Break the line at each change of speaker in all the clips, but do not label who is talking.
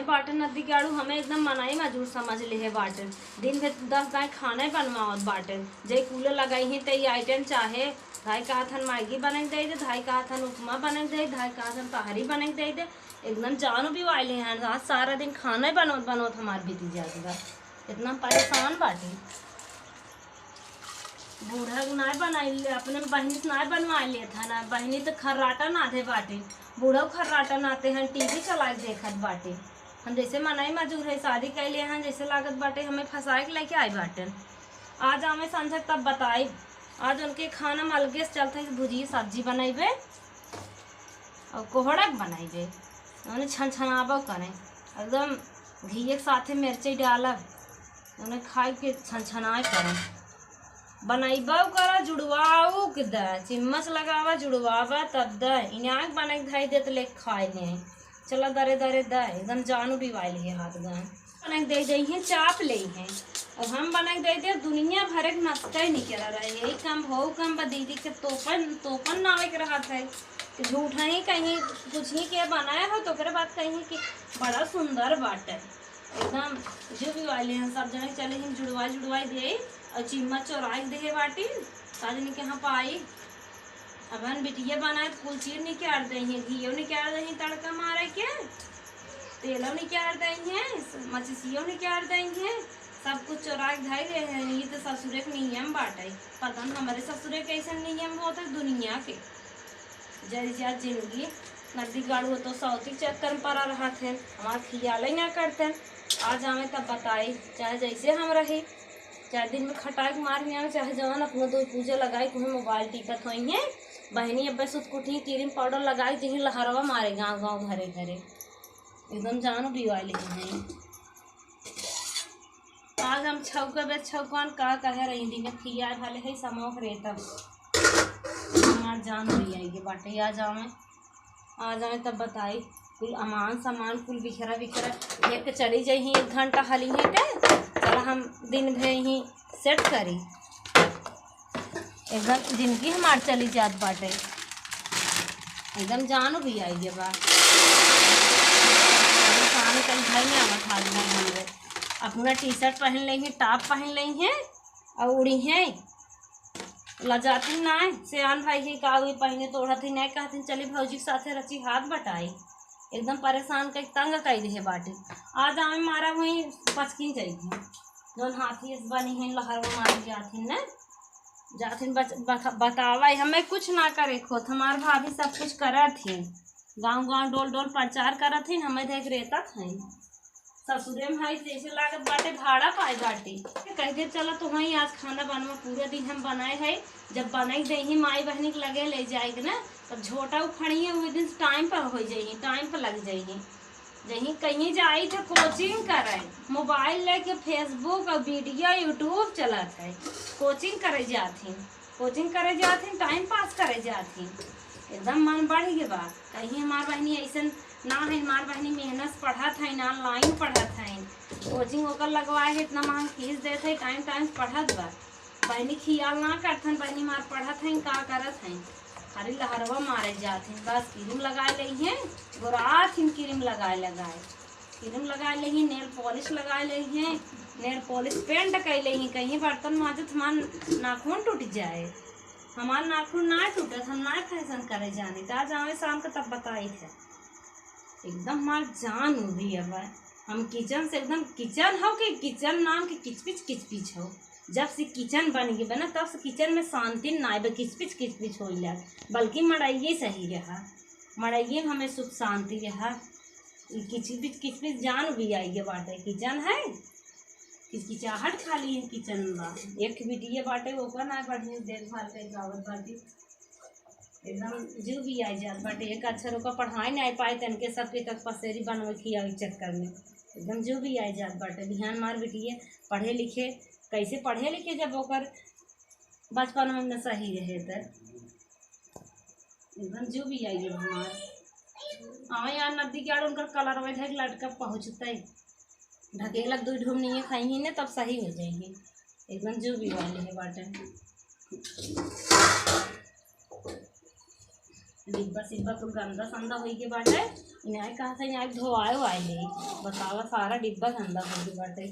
बाटे नदी के आड़ू हमें एकदम मनाई मजूर समझ ले है बाटे। दिन में 10 दाई खाने बनवावत बाटे। जे कूलर लगाई है ते आइटम चाहे धाई कहा थन मैगी बने दे दे, धाई कहा थन उपमा बने दे, धाई कहा थन तहरी बने दे दे। एकदम जानो भी वाले हैं आज सारा दिन खाना ही बनोत बनोत हमार बीती जाएगा। इतना परेशान बाटे। बूढ़ा नाय बनाई अपने बहनी से नाय बनवा लिया था ना, बहनी तो खर्राटा नाथे बाटे, बूढ़ा खर्राटा नाते हैं टीवी चला के देखत बाटे। हम जैसे मनाई मजूर है शादी कर लिए हैं जैसे लागत बाटे हमें फंसाए के लेके आई बाटे। आज हमें समझ तब बताई आज उनके खाना में अलगे से चलते है भुजी सब्जी बनाइबे और कोहड़क बनाइबे उन्हें छन छनाबो करें एकदम घी के साथे मिर्ची डालब उन्हें खाए के छन छनाए करें बनाइबाऊ करा जुड़वाऊ के द चिम्मच लगावा जुड़वावा तब द इनाक बना के धाई देते ले खाए ने चला दरे दरे द एकदम जानू भी वाली है हाथ गन बना के दे हैं चाप ले हैं और हम बना के दे दे दुनिया भर के नाश्ता ही नहीं करा रहा है। यही काम हो काम बा दीदी के तोपन नावे के रहा था झूठा ही कहीं कुछ ही क्या बनाया हो तो फिर बात कहीं कि बड़ा सुंदर बाट है एकदम जो भी वाले हैं सब जने चले हैं जुड़वाई दे और चिम्मच चौराई दे बाटी साजनी के यहाँ पाई अब हम बिटिया बनाए तो कुल चीर निकाल दे हैं घियो निकाल दे हैं तड़का मारे के तेलो निकाल दे हैं मछसियों निकाल दे हैं सब कुछ चौराई धाई गए हैं। ये तो ससुरे के नियम बाटे पता नहीं हमारे ससुरे के ऐसा नियम होता है दुनिया के जैसे जिंदगी नदी गाड़ हो तो सौती चक्कर पड़ा रहा थे हमारे खियाल ही ना करते आज हमें तब बताई चाहे जैसे हम रहे चाहे दिन में खटाक मार में चाहे जवान अपना दो पूजा लगाई तुम्हें मोबाइल टिकट हुई है बहनी अब बस उसको ठीक क्रीम पाउडर लगाई जहीं लहरवा मारे गाँव गाँव घरे घरे एकदम जानो भी वाले हैं। आज हम छौका बे छौकान का कहे रही दिन खिया भले है समोख रे तब हमार जान भी आएगी बाटे आज हमें तब बताई कुल अमान सामान कुल बिखरा एक चली जाई 1 घंटा हली है के चला हम दिन भर ही सेट करी एकदम जिंदगी हमार चली जात बाटे एकदम जानू भी आएगी बात कल भाई में आवत हाल में अपना टी शर्ट पहन लेंगे टॉप पहन लेंगे और उड़ी हैं लजाती ना सियान भाई की कागज पहने तोड़ती नहीं कहती चली भौजी के साथे रची हाथ बटाई एकदम परेशान कर तंग कर दी है बाटी आज हमें मारा वही पचकी जाएगी दोन हाथी बनी है लहर मारी जाती बतावा हमें कुछ ना करे खुद हमार भाभी सब कुछ करा थी गांव गांव डोल डोल प्रचार करा थी हमें देख रहता था ससुरे में भाई जैसे लागत बाटे भाड़ा पाए बाटे कह दे चला तो वहीं आज खाना बनवा पूरा दिन हम बनाए है जब बनाई दे ही माई बहनी के लगे ले जाएगी ना तब झोटा उखड़ी है वही दिन टाइम पर हो जाइए टाइम पर लग जाइए जहीं कहीं जाई थे कोचिंग करे मोबाइल लेके फेसबुक और वीडियो यूट्यूब चला था कोचिंग करे जाती टाइम पास करे जाती एकदम मन बढ़ गया बा कहीं हमार बहनी ऐसा ना है हमार बहनी मेहनत पढ़त है ना ऑनलाइन पढ़त है कोचिंग होकर लगवाए है इतना महंग फीस देते है टाइम पढ़त बा बहनी खियाल ना करथन बहनी मार पढ़त है का करत है खाली लहरवा मारे जाते बस क्रीम लगा ली है गोरात हिम क्रीम लगाए नेल पॉलिश लगा ली है नेल पॉलिश पेंट कर ली कहीं बर्तन माजत हमार नाखून टूट जाए हमार नाखून ना टूटत हम ना फैशन करे जाने तो आज हमें शाम को तब बताई थे एकदम हमार जान उड़ी अब हम किचन से एकदम किचन हो कि किचन नाम के किचपिच हो जब से किचन बन गई बना तब से किचन में शांति ना किचपिच हो बल्कि मड़ाइए सही रहा मड़ाइए में हमें सुख शांति रहा किचपिच जान भी आई बाटे किचन है किचकिचाहट खाली है किचन में एक बिटिया बाटे वो ना बढ़िया देखभाल कर गावत बाटी एकदम जो भी आई जात बाटे एक अक्षर का पढ़ाई नहीं आ पाए तनके सबके तक पसेरी बनवे खिया चक्कर में एकदम जो भी आई जात बाटे बिहान मार बिटिए पढ़े लिखे कैसे पढ़े लिखे जब ओकर बचपन में सही रहे तो एकदम जो भी आई हमार हाँ यार नदी के आड़ उनका कलर वैसे लड़का पहुँचते ढकेलक 2 ढूम नहीं खाई ना तब सही हो जाएगी एकदम जो भी वाले है बाटे। डिब्बा सिब्बा कुल गंदा संदा हो के बाटे। यहाँ कहा था यहाँ धोआए वाए ले, बतावा सारा डिब्बा गंदा हो के बाटे।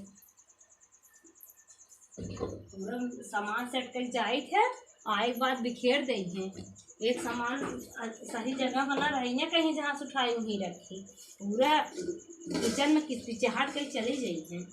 पूरा सामान सेट कर जाए थे, आए के बाद बिखेर दे हैं। एक सामान सही जगह बना रही है, कहीं जहाँ से उठाई वहीं रखी। पूरा किचन में किचकिचाहट कर चली गई है।